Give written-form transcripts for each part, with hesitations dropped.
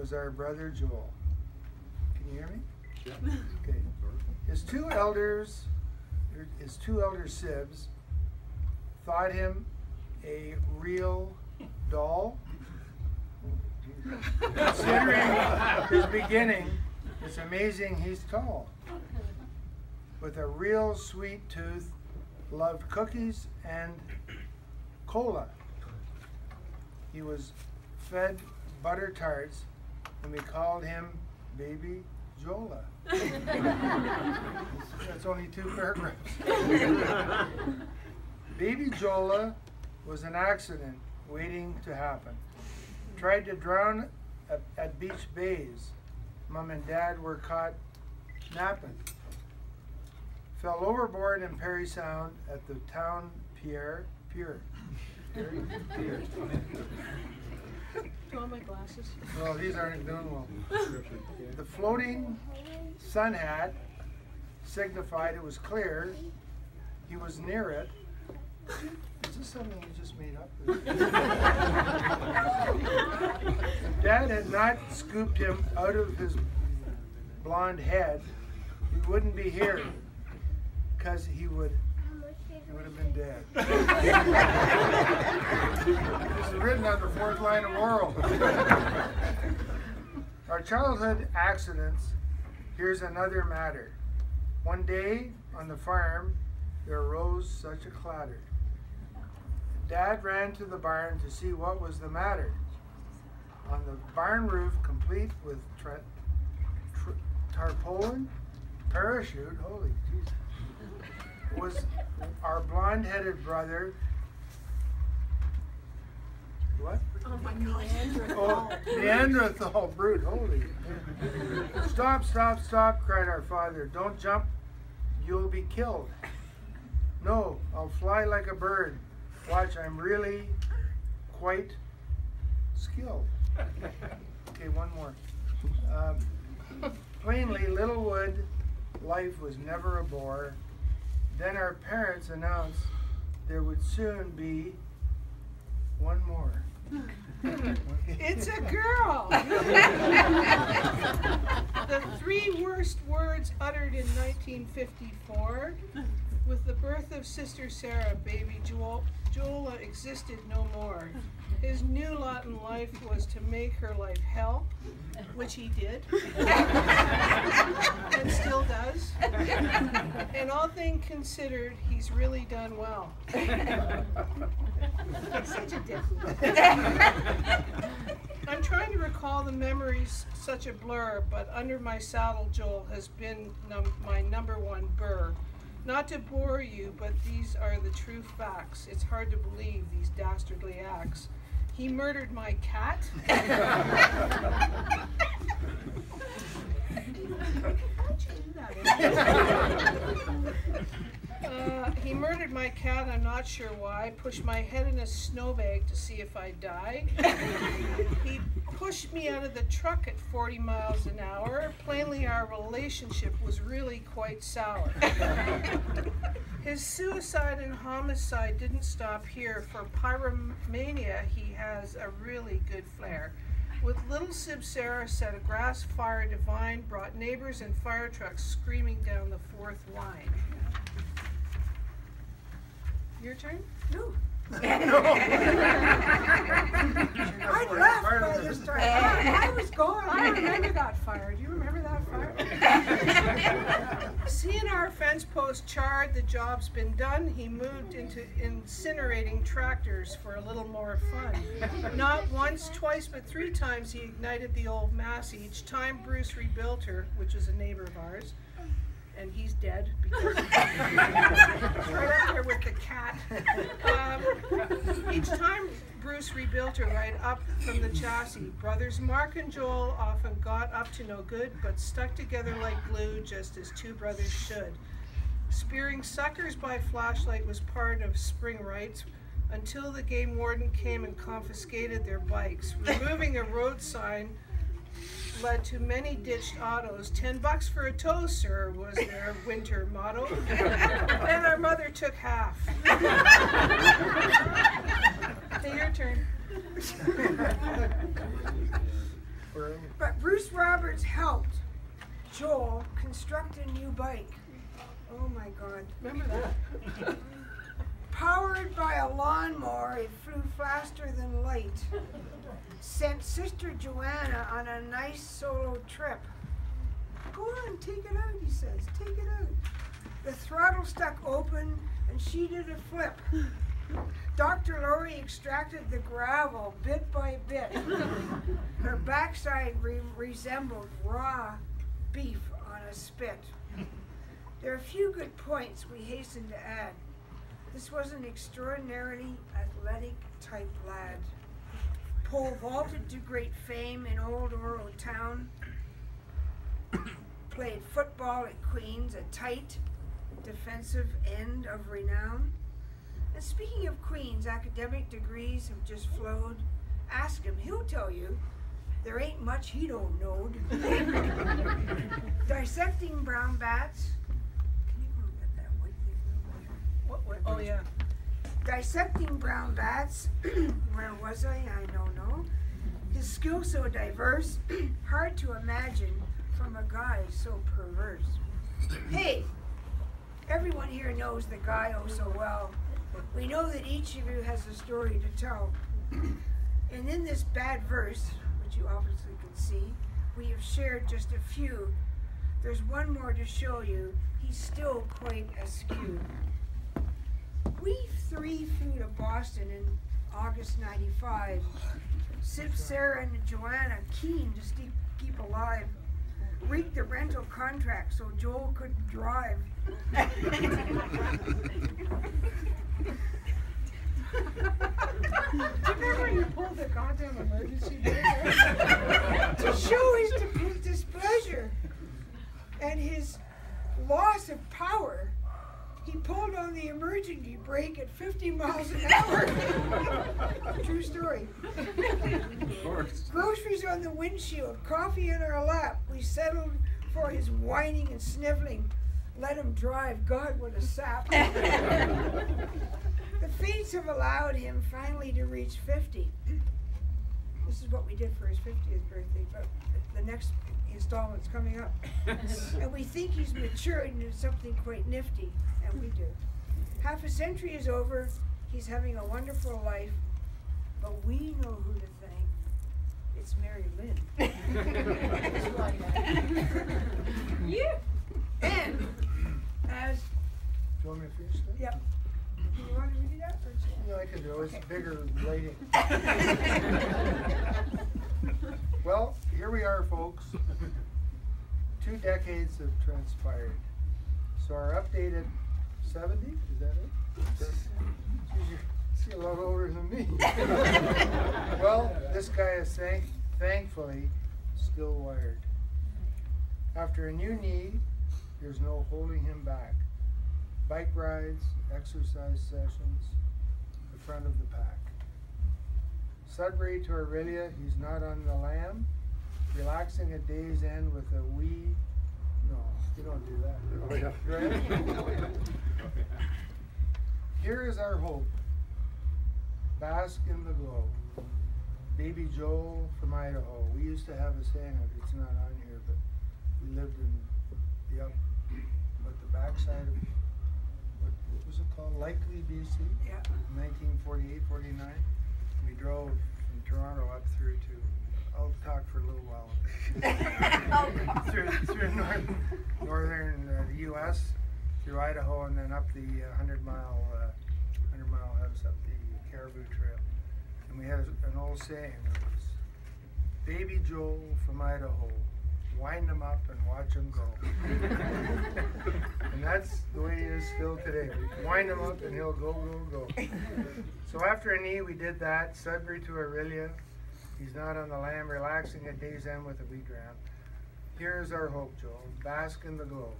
was our brother Joel. Can you hear me? Yeah. Okay. His two elder sibs thought him a real doll. Considering his beginning, it's amazing he's tall. With a real sweet tooth, loved cookies and cola. He was fed butter tarts, and we called him Baby Jola. That's only 2 paragraphs. Baby Jola was an accident waiting to happen. Tried to drown at Beach Bays. Mom and Dad were caught napping. Fell overboard in Perry Sound at the town pier. Do you want my glasses? Well, these aren't doing well. The floating sun hat signified it was clear. He was near it. Is this something you just made up? If Dad had not scooped him out of his blonde head, he wouldn't be here, because he would have been dead. This is written on the 4th line of World. Our childhood accidents, here's another matter. One day on the farm, there arose such a clatter. Dad ran to the barn to see what was the matter. On the barn roof, complete with tarpaulin, parachute, holy Jesus, was our blonde-headed brother. What? Oh my God. Oh, Neanderthal brute, holy. Stop, stop, stop, cried our father. Don't jump, you'll be killed. No, I'll fly like a bird. Watch, I'm really quite skilled. Okay, one more. Plainly, Littlewood life was never a bore. Then our parents announced there would soon be one more. It's a girl! The 3 worst words uttered in 1954. With the birth of Sister Sarah, baby Jola existed no more. His new lot in life was to make her life hell, which he did, and still does. And all things considered, he's really done well. Such a dick. I'm trying to recall the memories, such a blur, but under my saddle, Joel has been my #1 burr. Not to bore you, but these are the true facts. It's hard to believe these dastardly acts. He murdered my cat. He murdered my cat, I'm not sure why. Pushed my head in a snowbag to see if I'd die. He pushed me out of the truck at 40 miles an hour. Plainly, our relationship was really quite sour. His suicide and homicide didn't stop here. For pyromania, he has a really good flair. With little Sib Sarah set a grass fire divine, brought neighbors and fire trucks screaming down the 4th line. Your turn? No. I left by this time. I was gone. I remember that fire. Do you remember that fire? Seeing our fence post charred, the job's been done. He moved into incinerating tractors for a little more fun. Not once, twice, but 3 times he ignited the old Massey. Each time Bruce rebuilt her, which is a neighbor of ours. And he's dead because he's right up there with the cat. Each time Bruce rebuilt her right up from the chassis. Brothers Mark and Joel often got up to no good, but stuck together like glue, just as 2 brothers should. Spearing suckers by flashlight was part of spring rites until the game warden came and confiscated their bikes. Removing a road sign led to many ditched autos. $10 for a tow, sir, was their winter motto. And our mother took half. Okay, your turn. efforts helped Joel construct a new bike. Oh my God. Remember that? Powered by a lawnmower, it flew faster than light. Sent Sister Joanna on a nice solo trip. Go on, take it out, he says. Take it out. The throttle stuck open and she did a flip. Dr. Lorry extracted the gravel bit by bit. Her backside resembled raw beef on a spit. There are a few good points we hasten to add. This was an extraordinarily athletic type lad. Pole vaulted to great fame in Old Oro Town. Played football at Queen's, a tight defensive end of renown. And speaking of Queen's, academic degrees have just flowed. Ask him, he'll tell you. There ain't much he don't know. Dissecting brown bats. Can you go get that white thing? What? Oh, yeah. Dissecting brown bats. Where was I don't know. His skill so diverse, hard to imagine from a guy so perverse. Hey, everyone here knows the guy oh so well. We know that each of you has a story to tell. And in this bad verse, which you obviously can see, we have shared just a few. There's one more to show you. He's still quite askew. We three flew to Boston in August '95. Sibs, Sarah, and Joanna, keen to keep alive, reeked the rental contract so Joel couldn't drive. Do you remember you pulled the goddamn emergency brake? To show his displeasure and his loss of power, he pulled on the emergency brake at 50 miles an hour. True story. Of course. Groceries on the windshield, coffee in our lap. We settled for his whining and sniveling. Let him drive. God, what a sap. The fates have allowed him finally to reach 50. This is what we did for his 50th birthday, but the next installment's coming up. And we think he's matured into something quite nifty, and we do. Half a century is over, he's having a wonderful life, but we know who to thank. It's Mary Lynn. Yeah. And as... Do you want me to finish that? Yep. You want me to do that? Yeah, I can do it. It's bigger lighting. Well, here we are, folks. 2 decades have transpired. So our updated 70, is that it? Geez, you're a lot older than me. Well, this guy is thankfully still wired. After a new knee, there's no holding him back. Bike rides, exercise sessions, the front of the pack. Sudbury to Aurelia, he's not on the lam. Relaxing at day's end with a wee. No, you don't do that. Oh, yeah. Right? Here is our hope. Bask in the glow. Baby Joel from Idaho. We used to have a saying, it's not on here, but we lived in the backside of, what was it called? Likely, BC? Yeah. 1948, 49. We drove from Toronto up through to, I'll talk for a little while. through northern the U.S., through Idaho, and then up the 100-mile house up the Caribou Trail. And we had an old saying. It was, Baby Joel from Idaho, wind him up and watch him go. And that's the way he is still today. Wind him up and he'll go, go, go. So after a knee, we did that. Sudbury to Aurelia. He's not on the lam, relaxing at day's end with a wheat round. Here's our hope, Joel. Bask in the glow.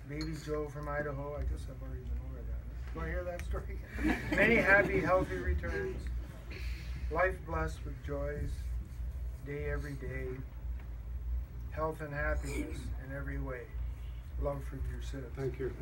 Baby Joe from Idaho. I guess I've already been over that. Do I hear that story again? Many happy, healthy returns. Life blessed with joys. Day every day. Health and happiness in every way. Love for your citizens. Thank you.